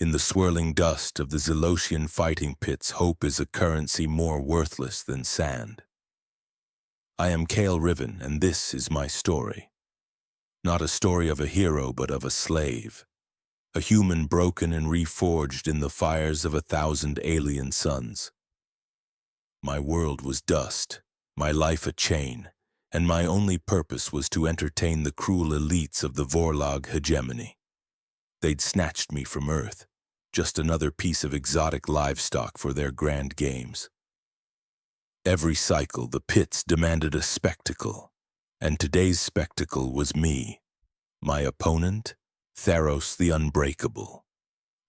In the swirling dust of the Xylosian fighting pits, hope is a currency more worthless than sand. I am Kael Riven, and this is my story. Not a story of a hero, but of a slave. A human broken and reforged in the fires of 1,000 alien suns. My world was dust, my life a chain, and my only purpose was to entertain the cruel elites of the Vorlag Hegemony. They'd snatched me from Earth, just another piece of exotic livestock for their grand games. Every cycle, the pits demanded a spectacle, and today's spectacle was me. My opponent, Tharos the Unbreakable.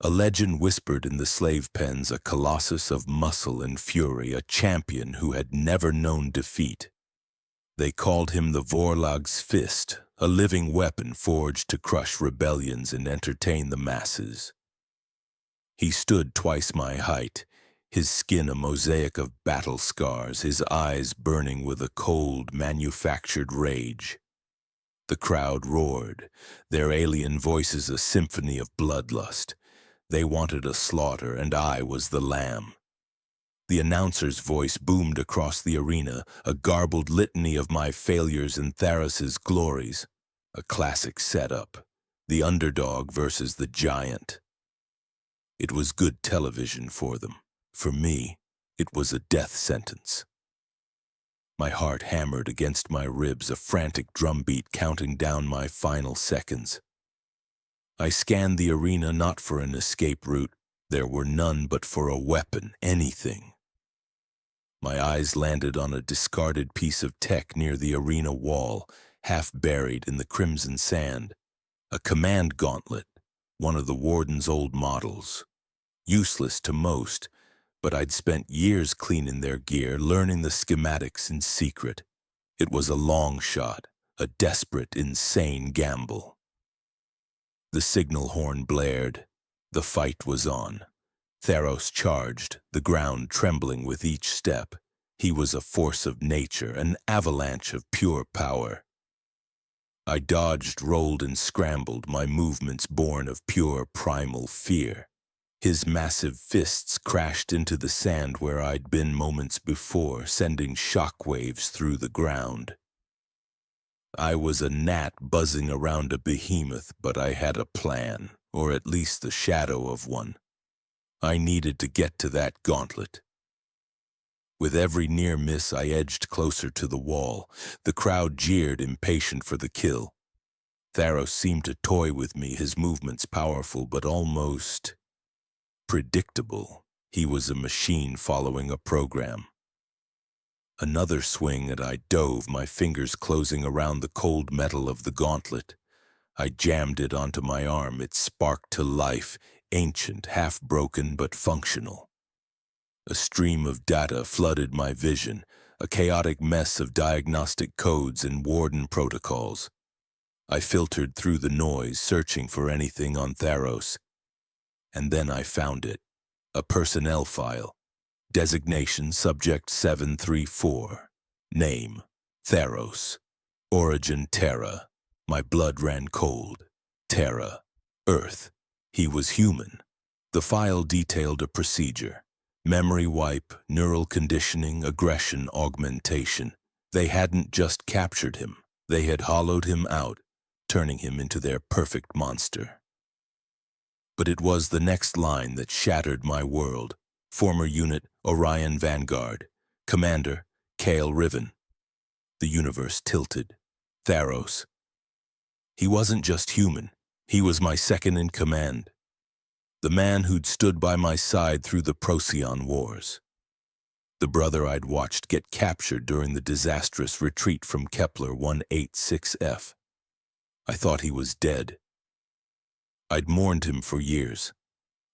A legend whispered in the slave pens, a colossus of muscle and fury, a champion who had never known defeat. They called him the Vorlag's Fist, a living weapon forged to crush rebellions and entertain the masses. He stood twice my height, his skin a mosaic of battle scars, his eyes burning with a cold, manufactured rage. The crowd roared, their alien voices a symphony of bloodlust. They wanted a slaughter, and I was the lamb. The announcer's voice boomed across the arena, a garbled litany of my failures and Tharos's glories. A classic setup, the underdog versus the giant. It was good television for them. For me, it was a death sentence. My heart hammered against my ribs, a frantic drumbeat counting down my final seconds. I scanned the arena not for an escape route. There were none, but for a weapon, anything. My eyes landed on a discarded piece of tech near the arena wall, half buried in the crimson sand. A command gauntlet, one of the warden's old models. Useless to most, but I'd spent years cleaning their gear, learning the schematics in secret. It was a long shot, a desperate, insane gamble. The signal horn blared. The fight was on. Tharos charged, the ground trembling with each step. He was a force of nature, an avalanche of pure power. I dodged, rolled, and scrambled, my movements born of pure primal fear. His massive fists crashed into the sand where I'd been moments before, sending shockwaves through the ground. I was a gnat buzzing around a behemoth, but I had a plan, or at least the shadow of one. I needed to get to that gauntlet. With every near miss, I edged closer to the wall. The crowd jeered, impatient for the kill. Tharos seemed to toy with me, his movements powerful but almost predictable. He was a machine following a program. Another swing and I dove, my fingers closing around the cold metal of the gauntlet. I jammed it onto my arm. It sparked to life, ancient, half-broken but functional. A stream of data flooded my vision, a chaotic mess of diagnostic codes and warden protocols. I filtered through the noise, searching for anything on Tharos. And then I found it, a personnel file. Designation Subject 734. Name, Tharos. Origin, Terra. My blood ran cold. Terra. Earth. He was human. The file detailed a procedure. Memory wipe, neural conditioning, aggression augmentation. They hadn't just captured him. They had hollowed him out, turning him into their perfect monster. But it was the next line that shattered my world. Former unit, Orion Vanguard. Commander, Kael Riven. The universe tilted. Tharos. He wasn't just human. He was my second in command. The man who'd stood by my side through the Procyon Wars. The brother I'd watched get captured during the disastrous retreat from Kepler 186F. I thought he was dead. I'd mourned him for years.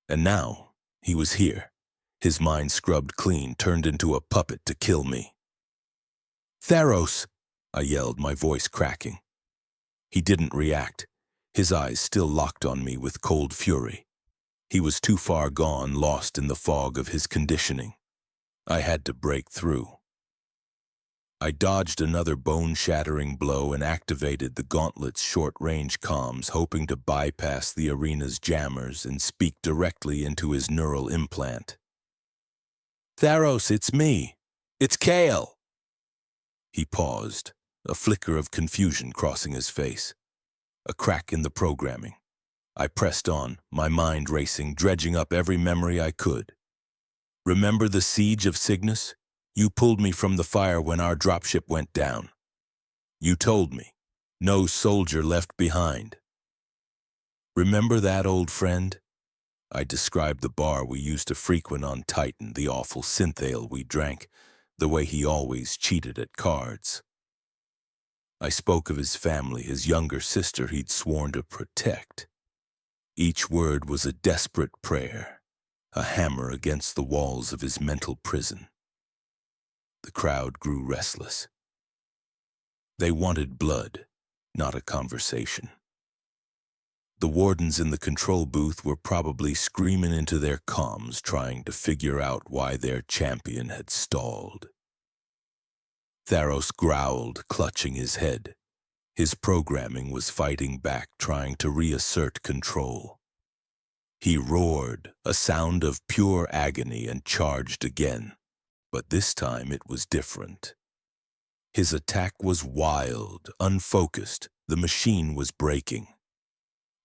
And now, he was here. His mind scrubbed clean, turned into a puppet to kill me. "Tharos!" I yelled, my voice cracking. He didn't react, his eyes still locked on me with cold fury. He was too far gone, lost in the fog of his conditioning. I had to break through. I dodged another bone-shattering blow and activated the gauntlet's short-range comms, hoping to bypass the arena's jammers and speak directly into his neural implant. "Tharos, it's me. It's Kael." He paused, a flicker of confusion crossing his face. A crack in the programming. I pressed on, my mind racing, dredging up every memory I could. "Remember the siege of Cygnus? You pulled me from the fire when our dropship went down. You told me, no soldier left behind. Remember that, old friend?" I described the bar we used to frequent on Titan, the awful synth ale we drank, the way he always cheated at cards. I spoke of his family, his younger sister he'd sworn to protect. Each word was a desperate prayer, a hammer against the walls of his mental prison. The crowd grew restless. They wanted blood, not a conversation. The wardens in the control booth were probably screaming into their comms, trying to figure out why their champion had stalled. Tharos growled, clutching his head. His programming was fighting back, trying to reassert control. He roared, a sound of pure agony, and charged again. But this time it was different. His attack was wild, unfocused. The machine was breaking.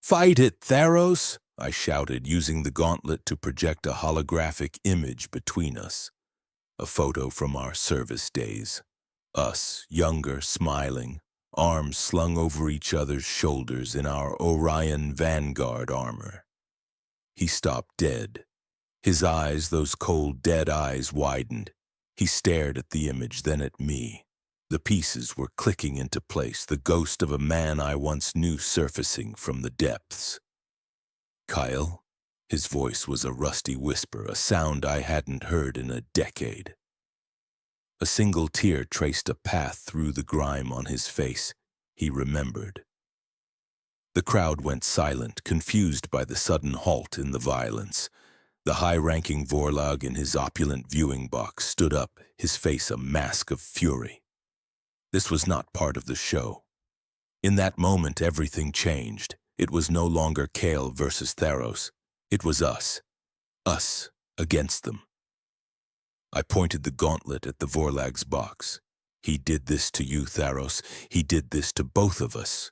"Fight it, Tharos!" I shouted, using the gauntlet to project a holographic image between us. A photo from our service days. Us, younger, smiling, arms slung over each other's shoulders in our Orion Vanguard armor. He stopped dead. His eyes, those cold, dead eyes, widened. He stared at the image, then at me. The pieces were clicking into place, the ghost of a man I once knew surfacing from the depths. "Kael?" His voice was a rusty whisper, a sound I hadn't heard in a decade. A single tear traced a path through the grime on his face. He remembered. The crowd went silent, confused by the sudden halt in the violence. The high-ranking Vorlag in his opulent viewing box stood up, his face a mask of fury. This was not part of the show. In that moment, everything changed. It was no longer Kael versus Tharos. It was us. Us against them. I pointed the gauntlet at the Vorlag's box. "He did this to you, Tharos. He did this to both of us."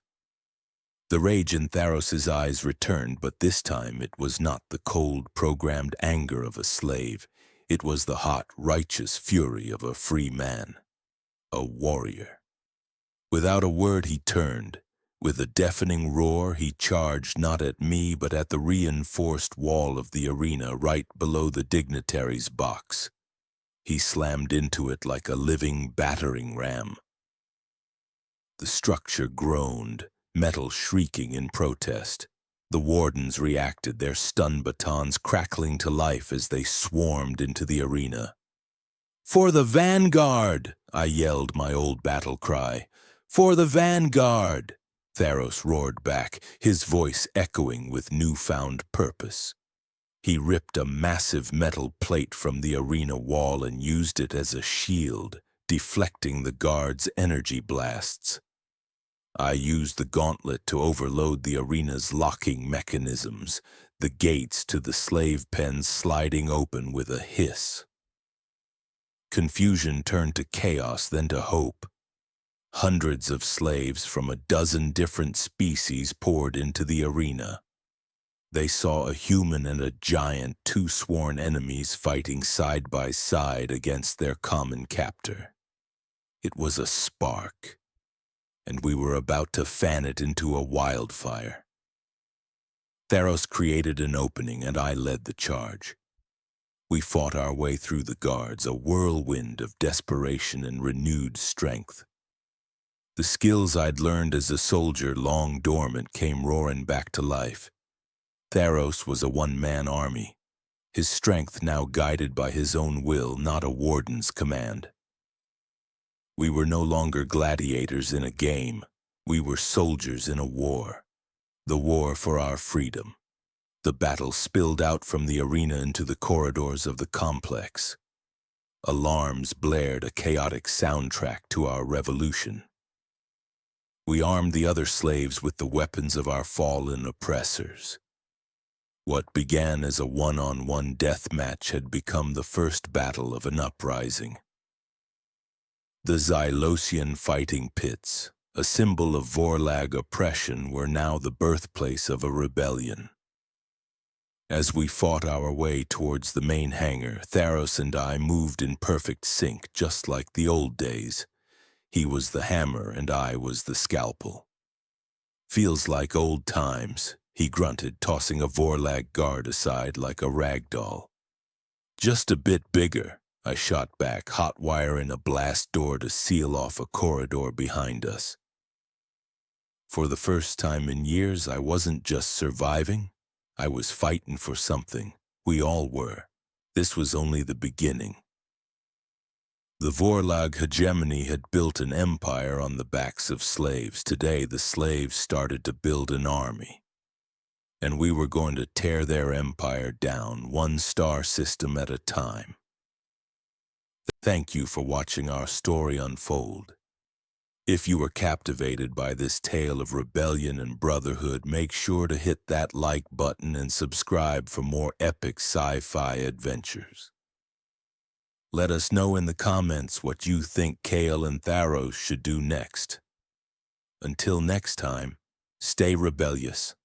The rage in Tharos's eyes returned, but this time it was not the cold, programmed anger of a slave. It was the hot, righteous fury of a free man. A warrior. Without a word he turned. With a deafening roar he charged not at me but at the reinforced wall of the arena right below the dignitary's box. He slammed into it like a living battering ram. The structure groaned, metal shrieking in protest. The wardens reacted, their stun batons crackling to life as they swarmed into the arena. "For the Vanguard!" I yelled my old battle cry. "For the Vanguard!" Tharos roared back, his voice echoing with newfound purpose. He ripped a massive metal plate from the arena wall and used it as a shield, deflecting the guards' energy blasts. I used the gauntlet to overload the arena's locking mechanisms, the gates to the slave pens sliding open with a hiss. Confusion turned to chaos, then to hope. Hundreds of slaves from a dozen different species poured into the arena. They saw a human and a giant, two sworn enemies fighting side by side against their common captor. It was a spark, and we were about to fan it into a wildfire. Tharos created an opening, and I led the charge. We fought our way through the guards, a whirlwind of desperation and renewed strength. The skills I'd learned as a soldier, long dormant, came roaring back to life. Tharos was a one-man army, his strength now guided by his own will, not a warden's command. We were no longer gladiators in a game. We were soldiers in a war. The war for our freedom. The battle spilled out from the arena into the corridors of the complex. Alarms blared a chaotic soundtrack to our revolution. We armed the other slaves with the weapons of our fallen oppressors. What began as a one-on-one death match had become the first battle of an uprising. The Xylosian fighting pits, a symbol of Vorlag oppression, were now the birthplace of a rebellion. As we fought our way towards the main hangar, Tharos and I moved in perfect sync, just like the old days. He was the hammer and I was the scalpel. "Feels like old times," he grunted, tossing a Vorlag guard aside like a rag doll. "Just a bit bigger," I shot back, hot-wiring a blast door to seal off a corridor behind us. For the first time in years, I wasn't just surviving. I was fighting for something. We all were. This was only the beginning. The Vorlag Hegemony had built an empire on the backs of slaves. Today, the slaves started to build an army. And we were going to tear their empire down, one star system at a time. Thank you for watching our story unfold. If you were captivated by this tale of rebellion and brotherhood, make sure to hit that like button and subscribe for more epic sci-fi adventures. Let us know in the comments what you think Kael and Tharos should do next. Until next time, stay rebellious.